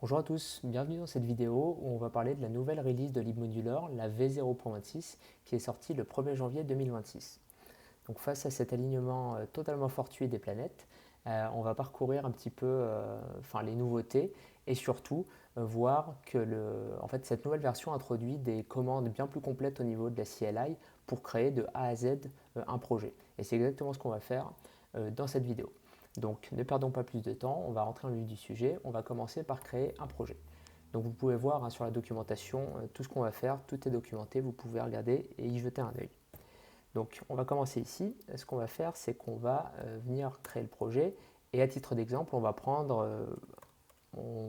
Bonjour à tous, bienvenue dans cette vidéo où on va parler de la nouvelle release de libmodular, la V0.26, qui est sortie le 1er janvier 2026. Donc face à cet alignement totalement fortuit des planètes, on va parcourir un petit peu les nouveautés et surtout voir que cette nouvelle version introduit des commandes bien plus complètes au niveau de la CLI pour créer de A à Z un projet. Et c'est exactement ce qu'on va faire dans cette vidéo. Donc ne perdons pas plus de temps, on va rentrer en vif du sujet, on va commencer par créer un projet. Donc vous pouvez voir sur la documentation tout ce qu'on va faire, tout est documenté, vous pouvez regarder et y jeter un œil. Donc on va commencer ici, ce qu'on va faire c'est qu'on va venir créer le projet et à titre d'exemple on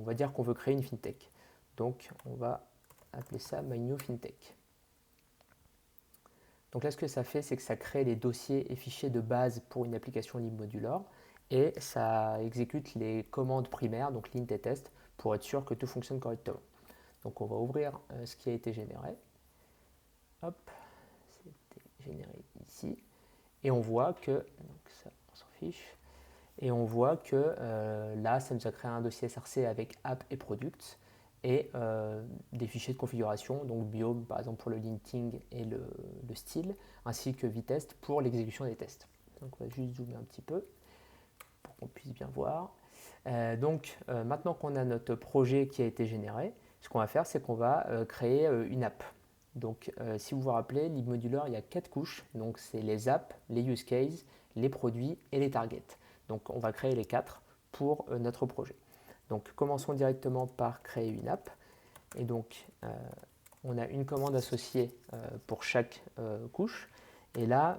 va dire qu'on veut créer une fintech. Donc on va appeler ça My New Fintech. Donc là, ce que ça fait, c'est que ça crée les dossiers et fichiers de base pour une application libmodular et ça exécute les commandes primaires, donc l'int et test, pour être sûr que tout fonctionne correctement. Donc on va ouvrir ce qui a été généré. Hop, c'était généré ici. Et on voit que, donc ça, on s'en fiche, et on voit que là, ça nous a créé un dossier SRC avec app et product et des fichiers de configuration, donc biome par exemple pour le linting et le style, ainsi que vitest pour l'exécution des tests. Donc on va juste zoomer un petit peu pour qu'on puisse bien voir. Maintenant qu'on a notre projet qui a été généré, ce qu'on va faire, c'est qu'on va créer une app. Donc si vous vous rappelez, libmodular, il y a 4 couches. Donc c'est les apps, les use cases, les produits et les targets. Donc on va créer les 4 pour notre projet. Donc commençons directement par créer une app. Et donc on a une commande associée pour chaque couche. Et là,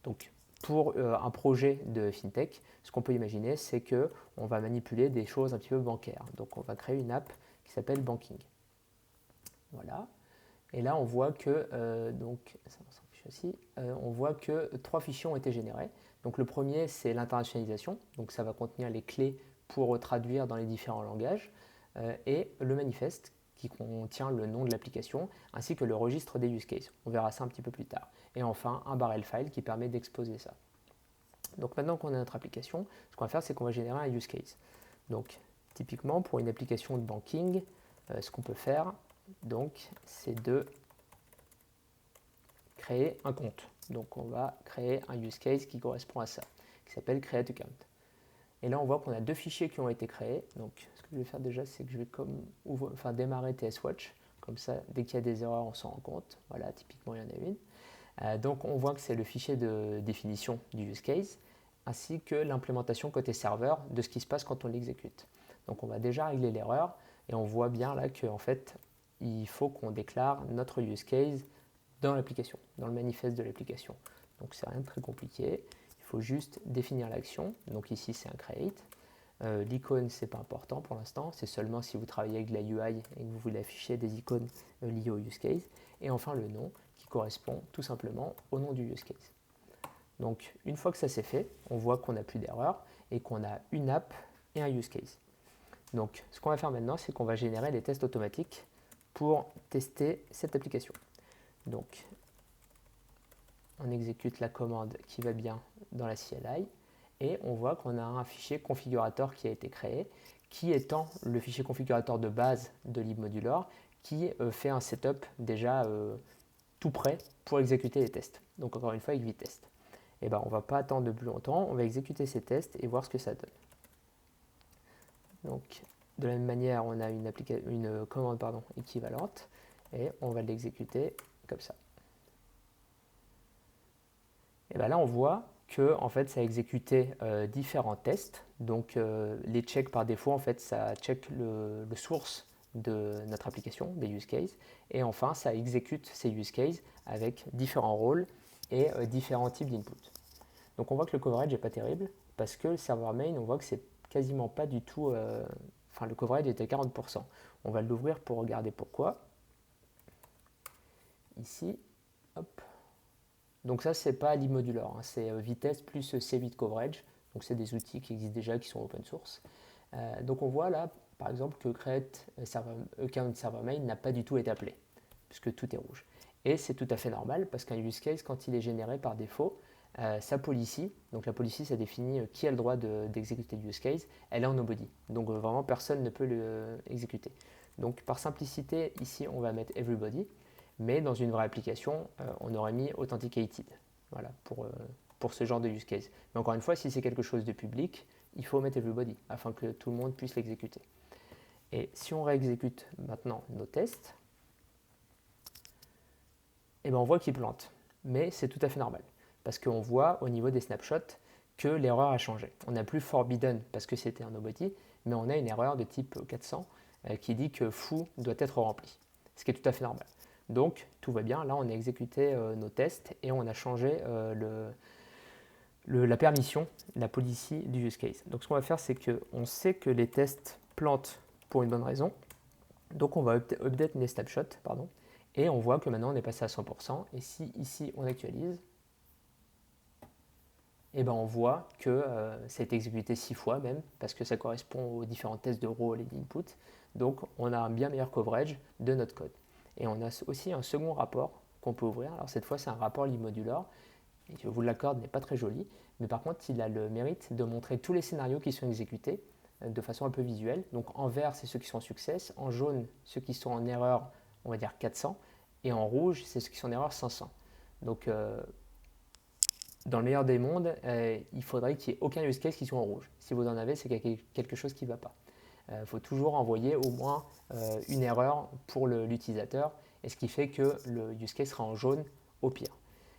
donc pour un projet de fintech, ce qu'on peut imaginer, c'est que on va manipuler des choses un petit peu bancaires. Donc on va créer une app qui s'appelle Banking. Voilà. Et là, on voit que, ça on s'en fiche aussi, on voit que 3 fichiers ont été générés. Donc le premier, c'est l'internationalisation. Donc ça va contenir les clés pour traduire dans les différents langages. Et le manifeste qui contient le nom de l'application, ainsi que le registre des use cases. On verra ça un petit peu plus tard. Et enfin, un barrel file qui permet d'exposer ça. Donc maintenant qu'on a notre application, ce qu'on va faire, c'est qu'on va générer un use case. Donc typiquement, pour une application de banking, ce qu'on peut faire, donc, c'est de créer un compte. Donc on va créer un use case qui correspond à ça, qui s'appelle create account. Et là on voit qu'on a 2 fichiers qui ont été créés. Donc ce que je vais faire déjà, c'est que je vais démarrer TSWatch. Comme ça, dès qu'il y a des erreurs, on s'en rend compte. Voilà, typiquement il y en a une. Donc on voit que c'est le fichier de définition du use case, ainsi que l'implémentation côté serveur de ce qui se passe quand on l'exécute. Donc on va déjà régler l'erreur, et on voit bien là qu'en fait, il faut qu'on déclare notre use case dans l'application, dans le manifeste de l'application. Donc c'est rien de très compliqué, il faut juste définir l'action. Donc ici c'est un create. L'icône c'est pas important pour l'instant, c'est seulement si vous travaillez avec de la UI et que vous voulez afficher des icônes liées au use case. Et enfin le nom qui correspond tout simplement au nom du use case. Donc une fois que ça c'est fait, on voit qu'on n'a plus d'erreur et qu'on a une app et un use case. Donc ce qu'on va faire maintenant, c'est qu'on va générer des tests automatiques pour tester cette application. Donc on exécute la commande qui va bien dans la CLI et on voit qu'on a un fichier configurateur qui a été créé, qui étant le fichier configurateur de base de libmodular, qui fait un setup déjà tout prêt pour exécuter les tests. Donc encore une fois avec Vitest. Et ben on ne va pas attendre de plus longtemps, on va exécuter ces tests et voir ce que ça donne. Donc de la même manière, on a une commande équivalente et on va l'exécuter comme ça. Et bien là, on voit que en fait, ça a exécuté différents tests. Donc, les checks par défaut, en fait, ça check le source de notre application, des use cases. Et enfin, ça exécute ces use cases avec différents rôles et différents types d'input. Donc, on voit que le coverage n'est pas terrible parce que le serveur main, on voit que c'est quasiment pas du tout. Le coverage était 40%. On va l'ouvrir pour regarder pourquoi. Ici, hop. Donc ça, c'est pas libmodular, hein, c'est Vitest plus C8 Coverage. Donc c'est des outils qui existent déjà, qui sont open source. Donc on voit là, par exemple, que create account server main n'a pas du tout été appelé, puisque tout est rouge. Et c'est tout à fait normal, parce qu'un use case, quand il est généré par défaut, sa policy. Donc la policy, ça définit qui a le droit d'exécuter le use case. Elle est en nobody. Donc vraiment, personne ne peut l'exécuter. Donc par simplicité, ici, on va mettre everybody. Mais dans une vraie application, on aurait mis authenticated. Voilà, pour ce genre de use case. Mais encore une fois, si c'est quelque chose de public, il faut mettre everybody afin que tout le monde puisse l'exécuter. Et si on réexécute maintenant nos tests, eh ben on voit qu'ils plantent. Mais c'est tout à fait normal. Parce qu'on voit au niveau des snapshots que l'erreur a changé. On n'a plus forbidden parce que c'était un nobody, mais on a une erreur de type 400 qui dit que foo doit être rempli. Ce qui est tout à fait normal. Donc tout va bien. Là, on a exécuté nos tests et on a changé la permission, la policy du use case. Donc ce qu'on va faire, c'est qu'on sait que les tests plantent pour une bonne raison. Donc on va update les snapshots, pardon, et on voit que maintenant on est passé à 100%. Et si ici on actualise, et ben on voit que ça a été exécuté 6 fois même, parce que ça correspond aux différents tests de rôle et d'input. Donc on a un bien meilleur coverage de notre code. Et on a aussi un second rapport qu'on peut ouvrir. Alors cette fois c'est un rapport libmodular. Et je vous l'accorde, n'est pas très joli, mais par contre il a le mérite de montrer tous les scénarios qui sont exécutés de façon un peu visuelle. Donc en vert c'est ceux qui sont en success, en jaune ceux qui sont en erreur, on va dire 400, et en rouge c'est ceux qui sont en erreur 500. Donc dans le meilleur des mondes, il faudrait qu'il n'y ait aucun use case qui soit en rouge. Si vous en avez, c'est quelque chose qui ne va pas. Il faut toujours envoyer au moins une erreur pour l'utilisateur, et ce qui fait que le use case sera en jaune au pire.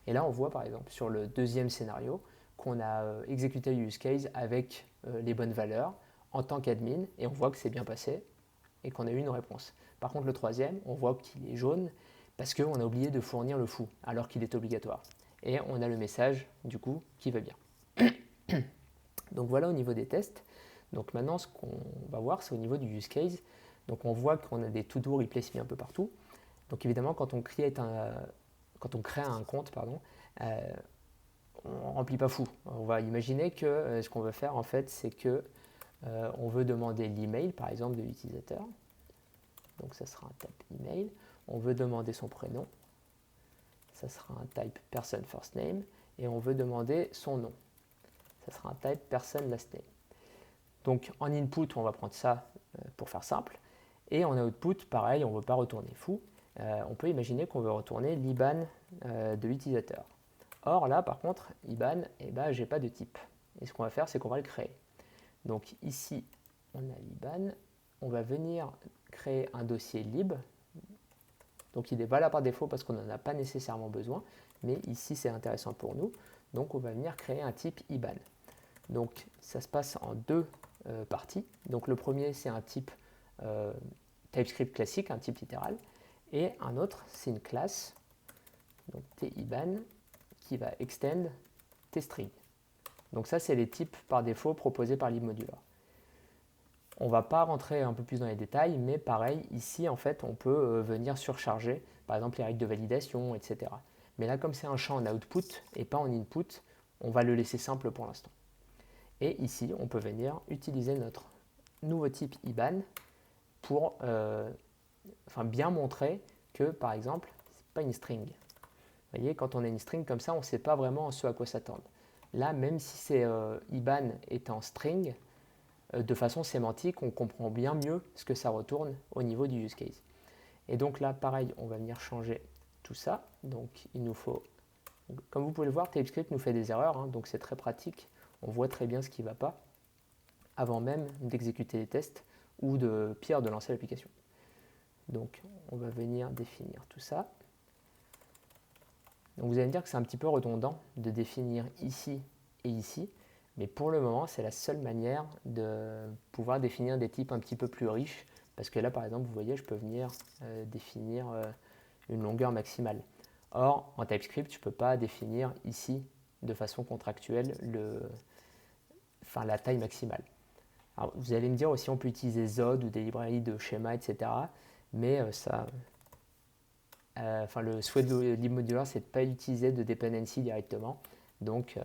Et là, on voit par exemple sur le deuxième scénario qu'on a exécuté le use case avec les bonnes valeurs en tant qu'admin, et on voit que c'est bien passé et qu'on a eu une réponse. Par contre, le troisième, on voit qu'il est jaune parce qu'on a oublié de fournir le foo alors qu'il est obligatoire. Et on a le message du coup qui va bien. Donc voilà au niveau des tests. Donc maintenant, ce qu'on va voir, c'est au niveau du use case. Donc on voit qu'on a des to-do replace me un peu partout. Donc évidemment, quand on crée un compte, on ne remplit pas fou. On va imaginer que ce qu'on veut faire en fait, c'est que on veut demander l'email par exemple de l'utilisateur. Donc ça sera un type email. On veut demander son prénom. Ça sera un type person first name. Et on veut demander son nom. Ça sera un type person last name. Donc en input, on va prendre ça pour faire simple. Et en output, pareil, on ne veut pas retourner fou. On peut imaginer qu'on veut retourner l'IBAN de l'utilisateur. Or là, par contre, IBAN, je n'ai pas de type. Et ce qu'on va faire, c'est qu'on va le créer. Donc ici, on a l'IBAN. On va venir créer un dossier lib. Donc il est valable par défaut parce qu'on n'en a pas nécessairement besoin. Mais ici, c'est intéressant pour nous. Donc on va venir créer un type IBAN. Donc ça se passe en deux parties. Donc le premier, c'est un type TypeScript classique, un type littéral. Et un autre, c'est une classe, donc TIBAN, qui va extend tstring. Donc ça, c'est les types par défaut proposés par libmodular. On ne va pas rentrer un peu plus dans les détails, mais pareil, ici, en fait, on peut venir surcharger, par exemple, les règles de validation, etc. Mais là, comme c'est un champ en output et pas en input, on va le laisser simple pour l'instant. Et ici, on peut venir utiliser notre nouveau type IBAN pour bien montrer que, par exemple, ce n'est pas une string. Vous voyez, quand on a une string comme ça, on ne sait pas vraiment ce à quoi s'attendre. Là, même si c'est IBAN est en string, de façon sémantique, on comprend bien mieux ce que ça retourne au niveau du use case. Et donc là, pareil, on va venir changer tout ça. Donc, il nous faut, comme vous pouvez le voir, TypeScript nous fait des erreurs, donc c'est très pratique. On voit très bien ce qui ne va pas avant même d'exécuter les tests ou de pire, de lancer l'application. Donc, on va venir définir tout ça. Donc, vous allez me dire que c'est un petit peu redondant de définir ici et ici, mais pour le moment, c'est la seule manière de pouvoir définir des types un petit peu plus riches, parce que là, par exemple, vous voyez, je peux venir définir une longueur maximale. Or, en TypeScript, je ne peux pas définir ici, de façon contractuelle, la taille maximale. Alors, vous allez me dire aussi, on peut utiliser Zod ou des librairies de schéma, etc. Mais le souhait de libmodular, c'est de ne pas utiliser de dependency directement. Donc,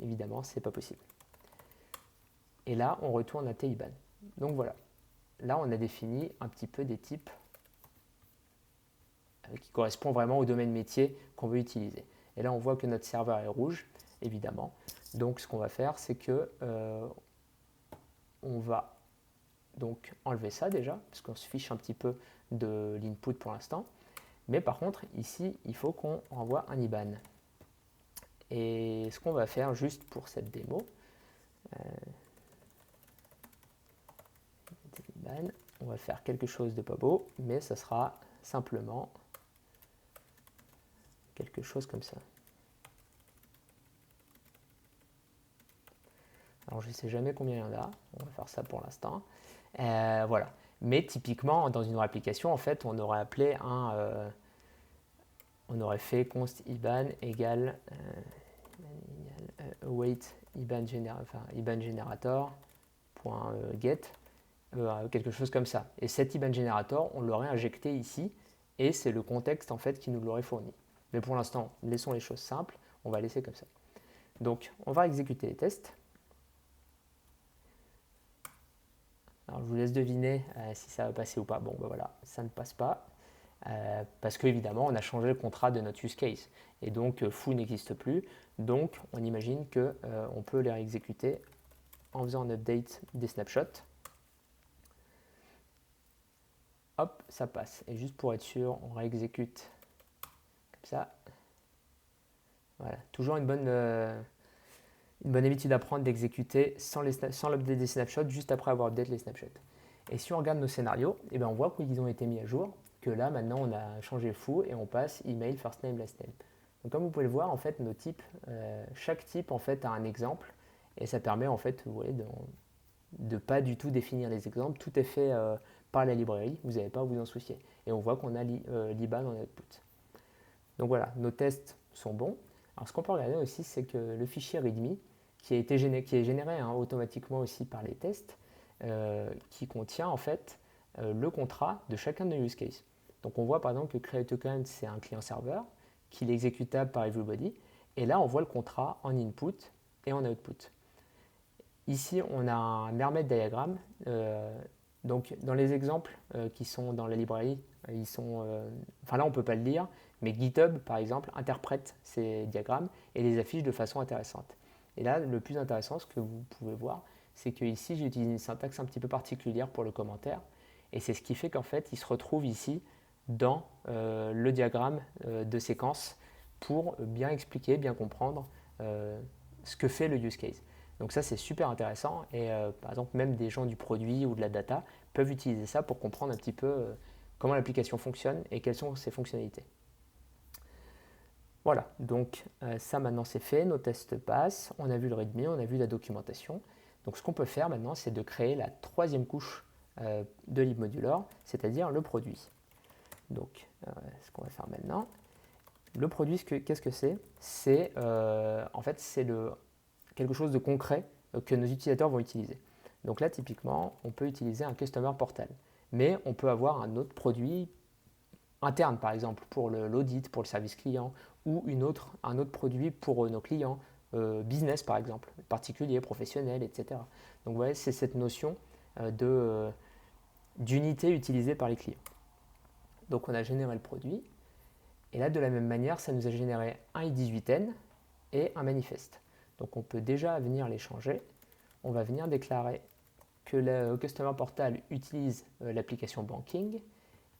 évidemment, ce n'est pas possible. Et là, on retourne à TIBAN. Donc voilà. Là, on a défini un petit peu des types qui correspondent vraiment au domaine métier qu'on veut utiliser. Et là, on voit que notre serveur est rouge. évidemment. Donc ce qu'on va faire, c'est que on va donc enlever ça déjà, parce qu'on se fiche un petit peu de l'input pour l'instant. Mais par contre, ici, il faut qu'on renvoie un IBAN. Et ce qu'on va faire juste pour cette démo, IBAN, on va faire quelque chose de pas beau, mais ça sera simplement quelque chose comme ça. Alors je ne sais jamais combien il y en a, on va faire ça pour l'instant. Voilà. Mais typiquement, dans une application, en fait, on aurait appelé on aurait fait const IBAN égale await IBAN, IBAN generator .get, quelque chose comme ça. Et cet IBAN generator, on l'aurait injecté ici, et c'est le contexte en fait qui nous l'aurait fourni. Mais pour l'instant, laissons les choses simples, on va laisser comme ça. Donc, on va exécuter les tests. Alors, je vous laisse deviner si ça va passer ou pas. Bon, ben voilà, ça ne passe pas. Parce qu'évidemment, on a changé le contrat de notre use case. Et donc, foo n'existe plus. Donc, on imagine qu'on peut les réexécuter en faisant un update des snapshots. Hop, ça passe. Et juste pour être sûr, on réexécute comme ça. Voilà, toujours une bonne habitude à prendre d'exécuter sans l'update des snapshots, juste après avoir update les snapshots. Et si on regarde nos scénarios, eh bien on voit qu'ils ont été mis à jour, que là maintenant on a changé foo et on passe email, first name, last name. Donc comme vous pouvez le voir, en fait, nos types, chaque type en fait a un exemple, et ça permet en fait, vous voyez, de ne pas du tout définir les exemples. Tout est fait par la librairie, vous n'avez pas à vous en soucier. Et on voit qu'on a l'IBAN en output. Donc voilà, nos tests sont bons. Alors ce qu'on peut regarder aussi, c'est que le fichier README, qui est généré automatiquement aussi par les tests, qui contient en fait le contrat de chacun de nos use cases. Donc on voit par exemple que create_account, c'est un client-serveur, qu'il est exécutable par everybody, et là on voit le contrat en input et en output. Ici on a un mermaid diagramme, donc dans les exemples qui sont dans la librairie, enfin là on ne peut pas le lire, mais GitHub par exemple interprète ces diagrammes et les affiche de façon intéressante. Et là le plus intéressant, ce que vous pouvez voir, c'est que ici j'ai utilisé une syntaxe un petit peu particulière pour le commentaire, et c'est ce qui fait qu'en fait il se retrouve ici dans le diagramme de séquence pour bien expliquer, bien comprendre ce que fait le use case. Donc ça c'est super intéressant, et par exemple même des gens du produit ou de la data peuvent utiliser ça pour comprendre un petit peu comment l'application fonctionne et quelles sont ses fonctionnalités. Voilà, donc ça maintenant c'est fait, nos tests passent, on a vu le README, on a vu la documentation. Donc ce qu'on peut faire maintenant, c'est de créer la troisième couche de libmodular, c'est-à-dire le produit. Donc ce qu'on va faire maintenant, le produit, qu'est-ce que c'est? C'est en fait c'est quelque chose de concret que nos utilisateurs vont utiliser. Donc là typiquement, on peut utiliser un customer portal, mais on peut avoir un autre produit interne, par exemple, pour l'audit, pour le service client, ou un autre produit pour nos clients, business par exemple, particulier, professionnel, etc. Donc vous voyez, c'est cette notion d'unité utilisée par les clients. Donc on a généré le produit, et là de la même manière, ça nous a généré un i18n et un manifeste. Donc on peut déjà venir les changer. On va venir déclarer que le Customer Portal utilise l'application Banking,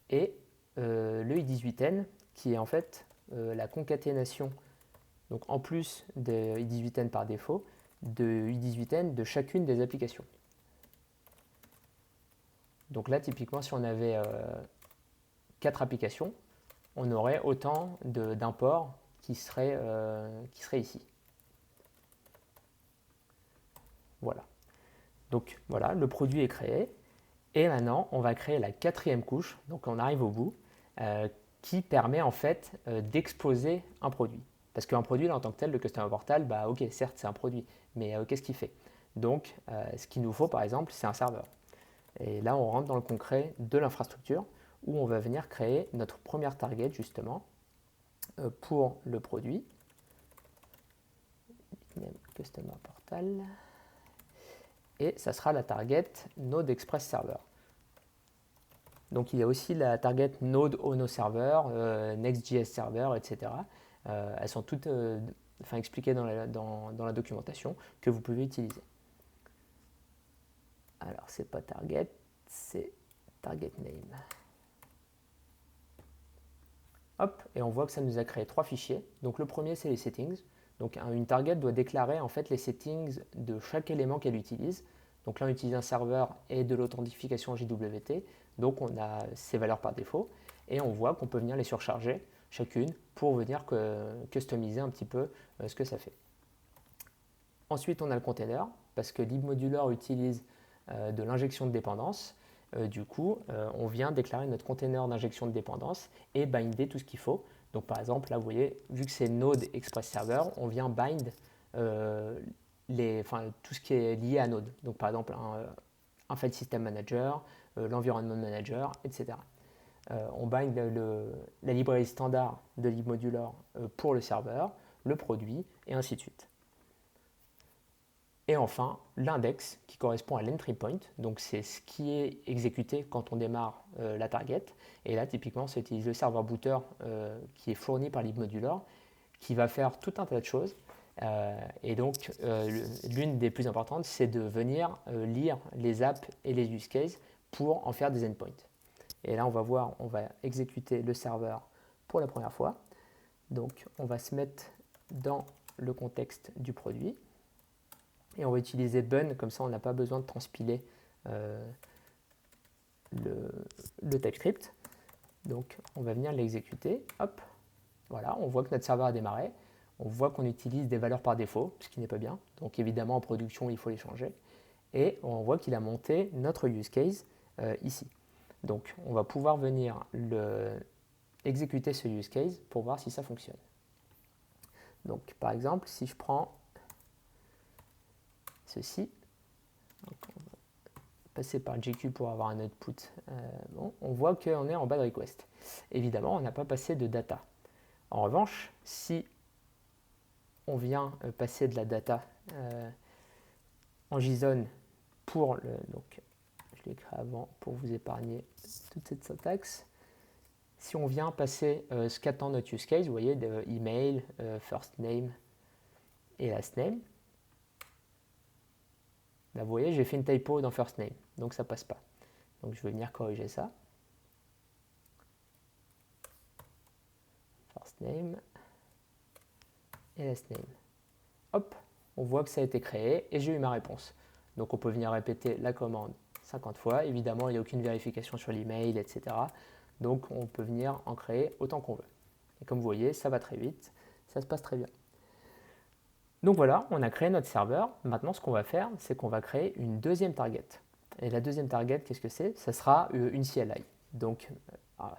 et le i18n qui est en fait la concaténation, donc en plus de i18n par défaut, de i18n de chacune des applications. Donc là typiquement si on avait 4 applications, on aurait autant d'imports qui seraient ici. Voilà. Donc voilà, le produit est créé. Et maintenant, on va créer la quatrième couche, donc on arrive au bout, qui permet en fait d'exposer un produit. Parce qu'un produit, là, en tant que tel, le Customer Portal, bah ok, certes, c'est un produit, mais qu'est-ce qu'il fait? Donc, ce qu'il nous faut, par exemple, c'est un serveur. Et là, on rentre dans le concret de l'infrastructure, où on va venir créer notre première target, justement, pour le produit. Customer Portal. Et ça sera la target Node Express Server. Donc il y a aussi la target Node Ono Server, Next.js Server, etc. Elles sont toutes expliqué dans la documentation que vous pouvez utiliser. Alors, c'est pas target, c'est target name. Hop, et on voit que ça nous a créé 3 fichiers. Donc le premier, c'est les settings. Donc une target doit déclarer en fait les settings de chaque élément qu'elle utilise. Donc là, on utilise un serveur et de l'authentification JWT. Donc on a ces valeurs par défaut. Et on voit qu'on peut venir les surcharger chacune pour venir customiser un petit peu ce que ça fait. Ensuite, on a le container, parce que libmodular utilise de l'injection de dépendance. Du coup, on vient déclarer notre container d'injection de dépendance et binder tout ce qu'il faut. Donc par exemple, là vous voyez, vu que c'est Node Express Server, on vient bind tout ce qui est lié à Node. Donc par exemple, un file system manager, l'environment manager, etc. On bind la librairie standard de libmodular pour le serveur, le produit, et ainsi de suite. Et enfin, l'index qui correspond à l'entry point, donc c'est ce qui est exécuté quand on démarre la target. Et là, typiquement, ça utilise le serveur booter qui est fourni par libmodular, qui va faire tout un tas de choses. Et donc, l'une des plus importantes, c'est de venir lire les apps et les use cases pour en faire des endpoints. Et là, on va voir, on va exécuter le serveur pour la première fois. Donc, on va se mettre dans le contexte du produit. Et on va utiliser bun, comme ça on n'a pas besoin de transpiler le TypeScript. Donc on va venir l'exécuter. Hop, voilà, on voit que notre serveur a démarré. On voit qu'on utilise des valeurs par défaut, ce qui n'est pas bien. Donc évidemment en production il faut les changer. Et on voit qu'il a monté notre use case ici. Donc on va pouvoir venir exécuter ce use case pour voir si ça fonctionne. Donc par exemple, si je prends ceci, donc on va passer par JQ pour avoir un output. Bon, on voit qu'on est en bas de request. Évidemment, on n'a pas passé de data. En revanche, si on vient passer de la data en JSON pour le... Donc, je l'ai écrit avant pour vous épargner toute cette syntaxe. Si on vient passer ce qu'attend notre use case, vous voyez, de email, first name et last name, là, vous voyez, j'ai fait une typo dans first name, donc ça passe pas. Donc je vais venir corriger ça. First name et last name. Hop, on voit que ça a été créé et j'ai eu ma réponse. Donc on peut venir répéter la commande 50 fois. Évidemment, il n'y a aucune vérification sur l'email, etc. Donc on peut venir en créer autant qu'on veut. Et comme vous voyez, ça va très vite, ça se passe très bien. Donc voilà, on a créé notre serveur. Maintenant, ce qu'on va faire, c'est qu'on va créer une deuxième target. Et la deuxième target, qu'est-ce que c'est? Ça sera une CLI. Donc,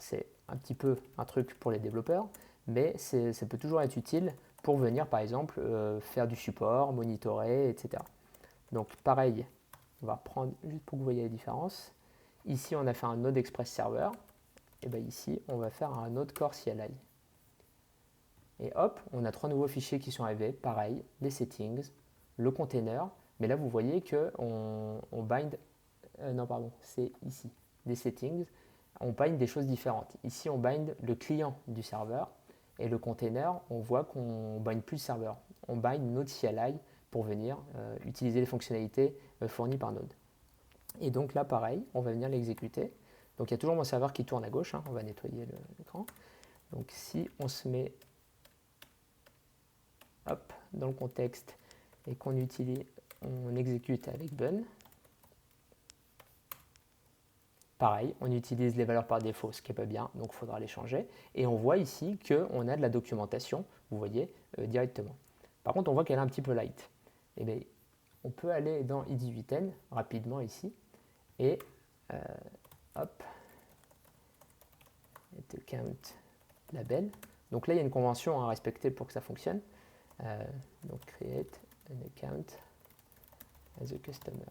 c'est un petit peu un truc pour les développeurs, mais ça peut toujours être utile pour venir, par exemple, faire du support, monitorer, etc. Donc, pareil, on va reprendre juste pour que vous voyez la différence. Ici, on a fait un Node Express Server. Et bien ici, on va faire un Node Core CLI. Et hop, on a 3 nouveaux fichiers qui sont arrivés. Pareil, les settings, le container. Mais là, vous voyez qu'on bind... non, pardon, c'est ici. Des settings. On bind des choses différentes. Ici, on bind le client du serveur. Et le container, on voit qu'on bind plus le serveur. On bind Node CLI pour venir utiliser les fonctionnalités fournies par Node. Et donc là, pareil, on va venir l'exécuter. Donc il y a toujours mon serveur qui tourne à gauche. On va nettoyer l'écran. Donc si on se met hop, dans le contexte et qu'on exécute avec bun, pareil, on utilise les valeurs par défaut, ce qui n'est pas bien, donc il faudra les changer. Et on voit ici qu'on a de la documentation, vous voyez, directement. Par contre, on voit qu'elle est un petit peu light. Et bien, on peut aller dans i18n rapidement ici, et hop, et count label. Donc là, il y a une convention à respecter pour que ça fonctionne. Donc create an account as a customer.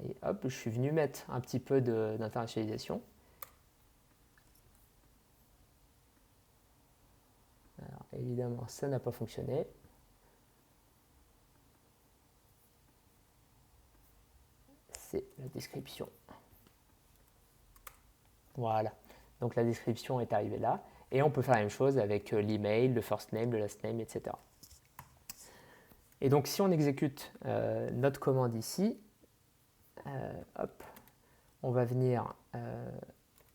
Et hop, je suis venu mettre un petit peu d'internationalisation. Alors évidemment, ça n'a pas fonctionné. C'est la description. Voilà. Donc la description est arrivée là. Et on peut faire la même chose avec l'email, le first name, le last name, etc. Et donc si on exécute notre commande ici, hop, on va venir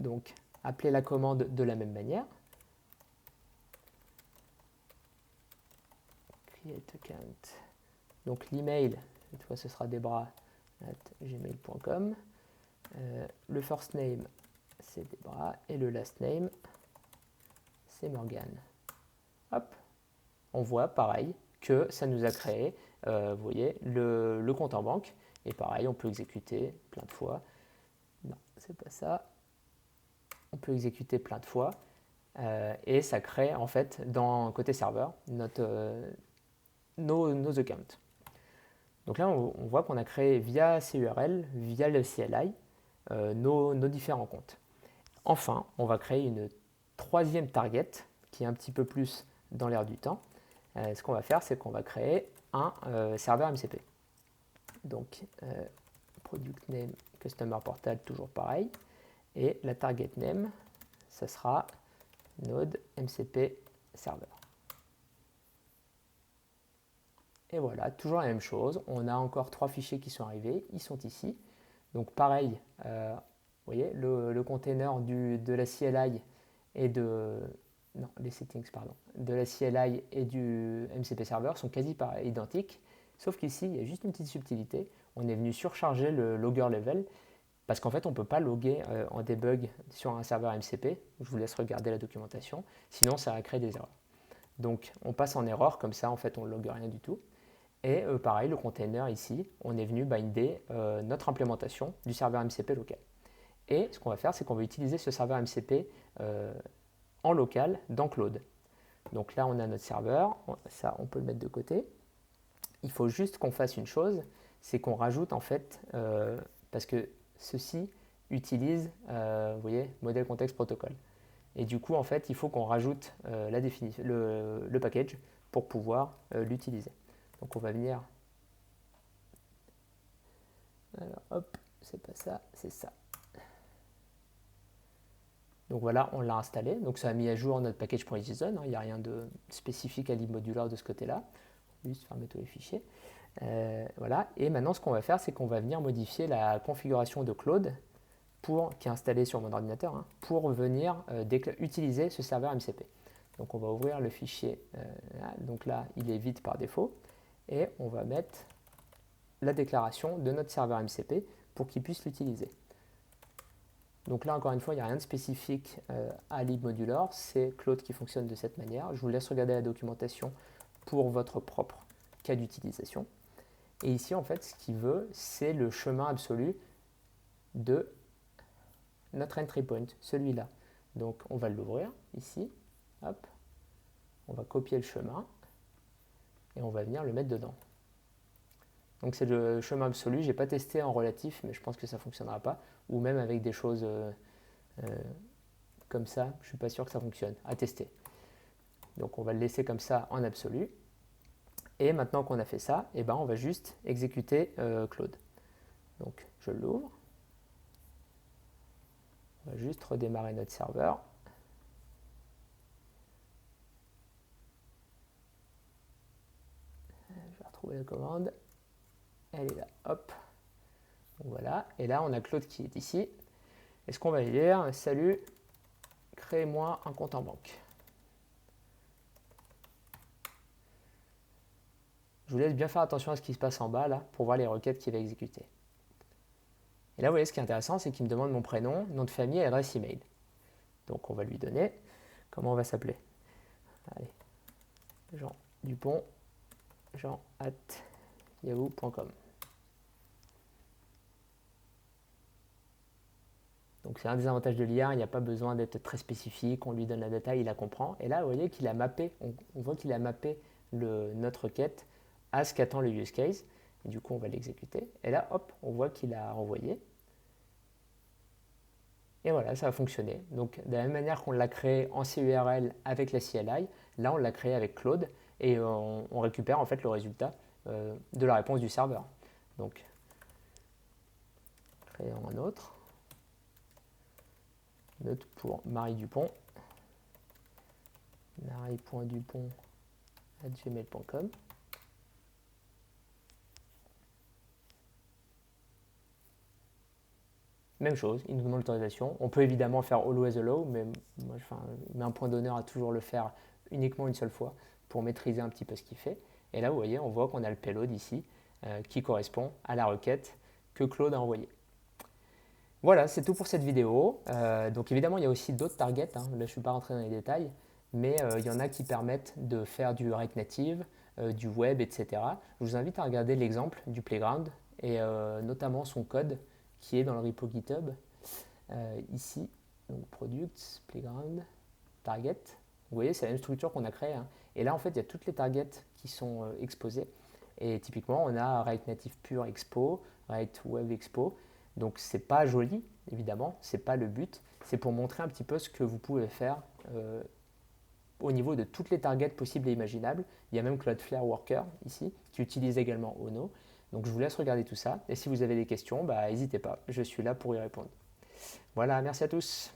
donc appeler la commande de la même manière. Create account. Donc l'email, cette fois ce sera debra@gmail.com. Le first name, c'est Debra. Et le last name, c'est Morgan. Hop, on voit pareil que ça nous a créé, vous voyez, le compte en banque. Et pareil, on peut exécuter plein de fois. Non, c'est pas ça. On peut exécuter plein de fois. Et ça crée en fait, dans côté serveur, nos accounts. Donc là, on voit qu'on a créé via CURL, via le CLI, nos différents comptes. Enfin, on va créer une troisième target qui est un petit peu plus dans l'air du temps. Ce qu'on va faire, c'est qu'on va créer un serveur MCP. Donc, product name, customer portal, toujours pareil. Et la target name, ça sera node MCP server. Et voilà, toujours la même chose. On a encore 3 fichiers qui sont arrivés. Ils sont ici. Donc pareil, vous voyez, le container de la CLI et de... Non, les settings, pardon. De la CLI et du MCP server sont quasi identiques. Sauf qu'ici, il y a juste une petite subtilité. On est venu surcharger le logger level parce qu'en fait, on ne peut pas loguer en debug sur un serveur MCP. Je vous laisse regarder la documentation. Sinon, ça va créer des erreurs. Donc, on passe en erreur. Comme ça, en fait, on ne logue rien du tout. Et pareil, le container ici, on est venu binder notre implémentation du serveur MCP local. Et ce qu'on va faire, c'est qu'on va utiliser ce serveur MCP en local dans Claude. Donc là, on a notre serveur, ça, on peut le mettre de côté. Il faut juste qu'on fasse une chose, c'est qu'on rajoute en fait, parce que ceci utilise, vous voyez, modèle contexte protocole. Et du coup, en fait, il faut qu'on rajoute le package pour pouvoir l'utiliser. Donc on va venir, alors hop, c'est pas ça, c'est ça. Donc voilà, on l'a installé, donc ça a mis à jour notre package.json, hein, il n'y a rien de spécifique à libmodular de ce côté-là, juste fermer tous les fichiers. Voilà, et maintenant ce qu'on va faire, c'est qu'on va venir modifier la configuration de Claude, qui est installée sur mon ordinateur, hein, pour venir utiliser ce serveur MCP. Donc on va ouvrir le fichier, là. Donc là il est vide par défaut, et on va mettre la déclaration de notre serveur MCP pour qu'il puisse l'utiliser. Donc là, encore une fois, il n'y a rien de spécifique à libmodular, c'est Claude qui fonctionne de cette manière. Je vous laisse regarder la documentation pour votre propre cas d'utilisation. Et ici, en fait, ce qu'il veut, c'est le chemin absolu de notre entry point, celui-là. Donc, on va l'ouvrir ici, hop, on va copier le chemin et on va venir le mettre dedans. Donc c'est le chemin absolu, je n'ai pas testé en relatif, mais je pense que ça ne fonctionnera pas. Ou même avec des choses comme ça, je ne suis pas sûr que ça fonctionne. À tester. Donc on va le laisser comme ça en absolu. Et maintenant qu'on a fait ça, eh ben, on va juste exécuter Claude. Donc je l'ouvre. On va juste redémarrer notre serveur. Je vais retrouver la commande. Elle est là, hop. Donc voilà, et là on a Claude qui est ici. Et ce qu'on va dire, salut, crée-moi un compte en banque. Je vous laisse bien faire attention à ce qui se passe en bas là pour voir les requêtes qu'il va exécuter. Et là, vous voyez, ce qui est intéressant, c'est qu'il me demande mon prénom, nom de famille et adresse email. Donc on va lui donner. Comment on va s'appeler? Allez, Jean Dupont, jean@yahoo.com. Donc c'est un des avantages de l'IA, il n'y a pas besoin d'être très spécifique, on lui donne la data, il la comprend. Et là, vous voyez qu'il a mappé, on voit qu'il a mappé notre requête à ce qu'attend le use case. Et du coup, on va l'exécuter. Et là, hop, on voit qu'il a renvoyé. Et voilà, ça a fonctionné. Donc de la même manière qu'on l'a créé en CURL avec la CLI, là on l'a créé avec Claude et on récupère en fait le résultat de la réponse du serveur. Donc, créons un autre. Note pour Marie Dupont. marie.dupont@gmail.com. Même chose, il nous demande l'autorisation. On peut évidemment faire always allow, mais moi je mets un point d'honneur à toujours le faire uniquement une seule fois pour maîtriser un petit peu ce qu'il fait. Et là, vous voyez, on voit qu'on a le payload ici qui correspond à la requête que Claude a envoyée. Voilà, c'est tout pour cette vidéo. Donc évidemment, il y a aussi d'autres targets. Là, je ne suis pas rentré dans les détails, mais il y en a qui permettent de faire du React Native, du web, etc. Je vous invite à regarder l'exemple du Playground et notamment son code qui est dans le repo GitHub. Ici, donc Products, Playground, Target. Vous voyez, c'est la même structure qu'on a créée. Et là, en fait, il y a toutes les targets qui sont exposées. Et typiquement, on a React Native Pure Expo, React Web Expo. Donc, c'est pas joli, évidemment, c'est pas le but. C'est pour montrer un petit peu ce que vous pouvez faire au niveau de toutes les targets possibles et imaginables. Il y a même Cloudflare Worker ici, qui utilise également Ono. Donc, je vous laisse regarder tout ça. Et si vous avez des questions, n'hésitez pas, je suis là pour y répondre. Voilà, merci à tous.